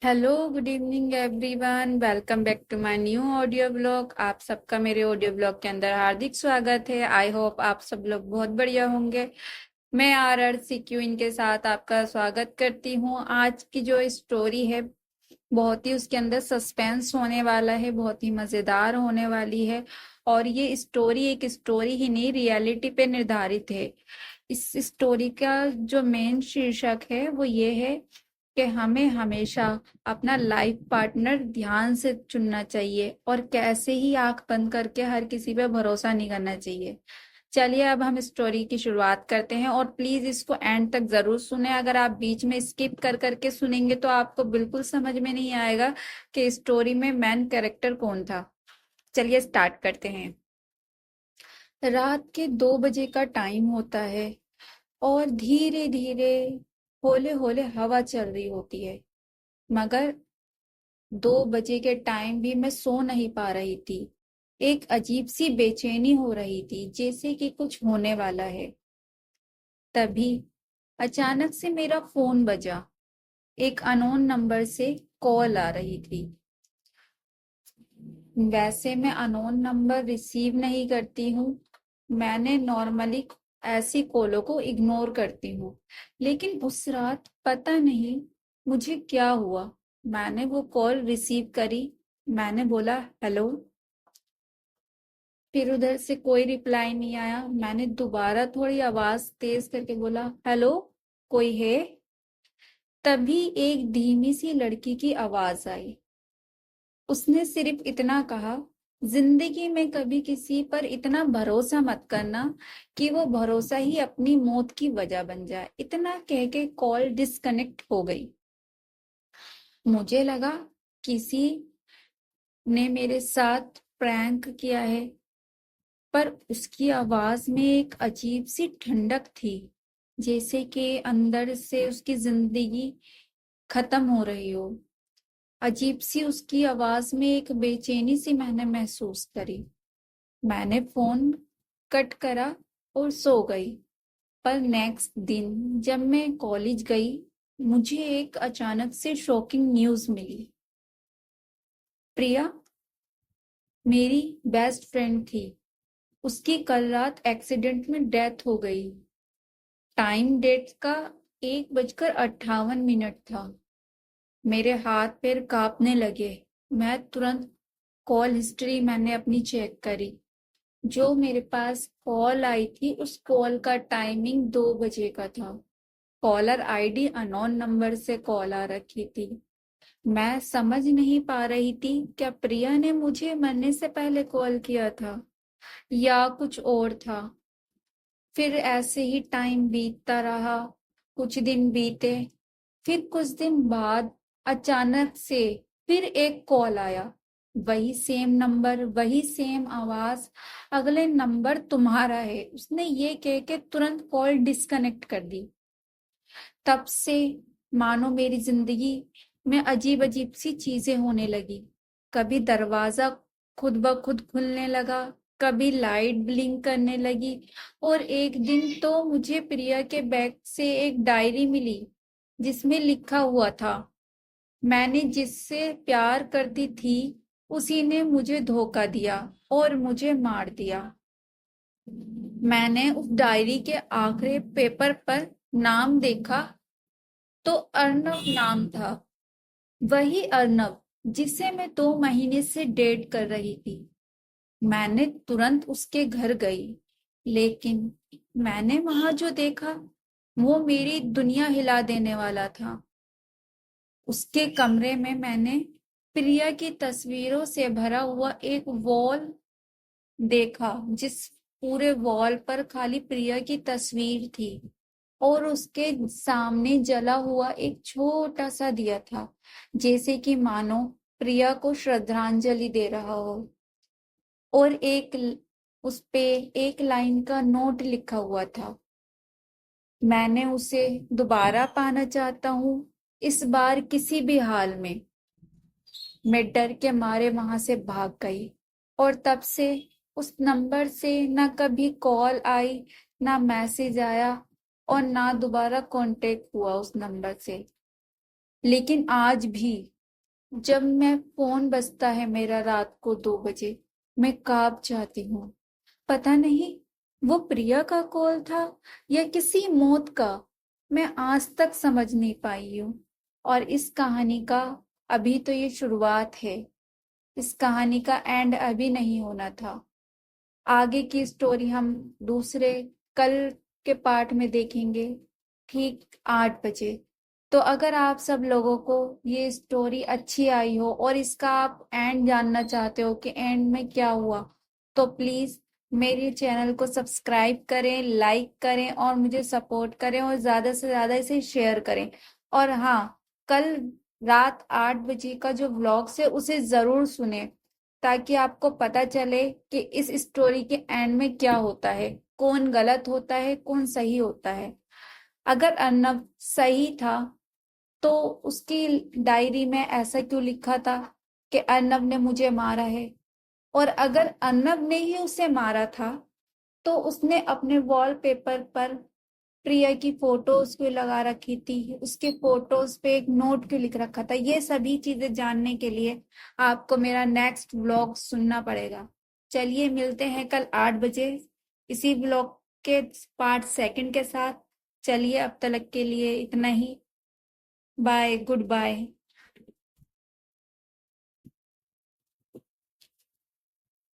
Hello, good evening everyone. Welcome back to my new audio blog. आप सबका मेरे audio blog के अंदर हार्दिक स्वागत है। आई होप आप सब लोग बहुत बढ़िया होंगे। मैं RRCQ इनके साथ आपका स्वागत करती हूँ। आज की जो स्टोरी है बहुत ही उसके अंदर सस्पेंस होने वाला है, बहुत ही मजेदार होने वाली है। और ये स्टोरी एक स्टोरी ही नहीं, रियलिटी पे निर्धारित है। इस स्टोरी का जो मेन शीर्षक है वो ये है कि हमें हमेशा अपना लाइफ पार्टनर ध्यान से चुनना चाहिए और कैसे ही आंख बंद करके हर किसी पे भरोसा नहीं करना चाहिए। चलिए अब हम स्टोरी की शुरुआत करते हैं और प्लीज इसको एंड तक जरूर सुने। अगर आप बीच में स्किप कर करके सुनेंगे तो आपको बिल्कुल समझ में नहीं आएगा कि स्टोरी में मेन कैरेक्टर कौन था। चलिए स्टार्ट करते हैं। रात के 2 बजे का टाइम होता है और धीरे धीरे होले होले हवा चल रही होती है। मगर 2 बजे के टाइम भी मैं सो नहीं पा रही थी। एक अजीब सी बेचैनी हो रही थी, जैसे कि कुछ होने वाला है। तभी अचानक से मेरा फोन बजा। एक अनोन नंबर से कॉल आ रही थी। वैसे मैं अनोन नंबर रिसीव नहीं करती हूँ। मैंने नॉर्मली ऐसी कॉलों को इग्नोर करती हूँ। लेकिन उस रात पता नहीं मुझे क्या हुआ, मैंने वो कॉल रिसीव करी। मैंने बोला हेलो। फिर उधर से कोई रिप्लाई नहीं आया। मैंने दोबारा थोड़ी आवाज तेज करके बोला हेलो, कोई है? तभी एक धीमी सी लड़की की आवाज आई। उसने सिर्फ इतना कहा, जिंदगी में कभी किसी पर इतना भरोसा मत करना कि वो भरोसा ही अपनी मौत की वजह बन जाए। इतना कह के कॉल डिस्कनेक्ट हो गई। मुझे लगा किसी ने मेरे साथ प्रैंक किया है, पर उसकी आवाज में एक अजीब सी ठंडक थी, जैसे कि अंदर से उसकी जिंदगी खत्म हो रही हो। अजीब सी उसकी आवाज में एक बेचैनी सी मैंने महसूस करी। मैंने फोन कट करा और सो गई। पर नेक्स्ट दिन जब मैं कॉलेज गई, मुझे एक अचानक से शॉकिंग न्यूज मिली। प्रिया, मेरी बेस्ट फ्रेंड थी, उसकी कल रात एक्सीडेंट में डेथ हो गई। टाइम डेट का 1:58 था। मेरे हाथ पैर कांपने लगे। मैं तुरंत कॉल हिस्ट्री मैंने अपनी चेक करी। जो मेरे पास कॉल आई थी उस कॉल का टाइमिंग 2 बजे का था। कॉलर आईडी अननोन नंबर से कॉल आ रखी थी। मैं समझ नहीं पा रही थी क्या प्रिया ने मुझे मरने से पहले कॉल किया था या कुछ और था। फिर ऐसे ही टाइम बीतता रहा। कुछ दिन बीते। फिर कुछ दिन बाद अचानक से फिर एक कॉल आया। वही सेम नंबर, वही सेम आवाज। अगले नंबर तुम्हारा है, उसने ये कह के तुरंत कॉल डिस्कनेक्ट कर दी। तब से मानो मेरी जिंदगी में अजीब अजीब सी चीजें होने लगी। कभी दरवाजा खुद ब खुद खुलने लगा, कभी लाइट ब्लिंक करने लगी। और एक दिन तो मुझे प्रिया के बैग से एक डायरी मिली जिसमें लिखा हुआ था, मैंने जिससे प्यार करती थी उसी ने मुझे धोखा दिया और मुझे मार दिया। मैंने उस डायरी के आखिरी पेपर पर नाम देखा तो अर्नव नाम था। वही अर्नव जिसे मैं 2 महीने से डेट कर रही थी। मैंने तुरंत उसके घर गई, लेकिन मैंने वहां जो देखा वो मेरी दुनिया हिला देने वाला था। उसके कमरे में मैंने प्रिया की तस्वीरों से भरा हुआ एक वॉल देखा, जिस पूरे वॉल पर खाली प्रिया की तस्वीर थी और उसके सामने जला हुआ एक छोटा सा दिया था, जैसे कि मानो प्रिया को श्रद्धांजलि दे रहा हो। और उस पे एक लाइन का नोट लिखा हुआ था, मैंने उसे दोबारा पाना चाहता हूँ, इस बार किसी भी हाल में। मैं डर के मारे वहां से भाग गई और तब से उस नंबर से ना कभी कॉल आई, ना मैसेज आया और ना दोबारा कांटेक्ट हुआ उस नंबर से। लेकिन आज भी जब मैं फोन बजता है मेरा रात को 2 बजे, मैं कांप जाती हूँ। पता नहीं वो प्रिया का कॉल था या किसी मौत का। मैं आज तक समझ नहीं पाई हूँ। और इस कहानी का अभी तो ये शुरुआत है। इस कहानी का एंड अभी नहीं होना था। आगे की स्टोरी हम दूसरे कल के पार्ट में देखेंगे, ठीक 8 बजे। तो अगर आप सब लोगों को ये स्टोरी अच्छी आई हो और इसका आप एंड जानना चाहते हो कि एंड में क्या हुआ, तो प्लीज मेरे चैनल को सब्सक्राइब करें, लाइक करें और मुझे सपोर्ट करें और ज्यादा से ज्यादा इसे शेयर करें। और हाँ, कल रात 8 बजे का जो व्लॉग है उसे जरूर सुने, ताकि आपको पता चले कि इस स्टोरी के एंड में क्या होता है, कौन गलत होता है, कौन सही होता है। अगर अर्नब सही था तो उसकी डायरी में ऐसा क्यों लिखा था कि अर्नब ने मुझे मारा है? और अगर अर्नब ने ही उसे मारा था तो उसने अपने वॉलपेपर पर प्रिया की फोटोज क्यों लगा रखी थी, उसके फोटोज पे एक नोट क्यों लिख रखा था? ये सभी चीजें जानने के लिए आपको मेरा नेक्स्ट व्लॉग सुनना पड़ेगा। चलिए मिलते हैं कल 8 बजे इसी व्लॉग के पार्ट सेकंड के साथ। चलिए अब तक के लिए इतना ही। Bye, good bye.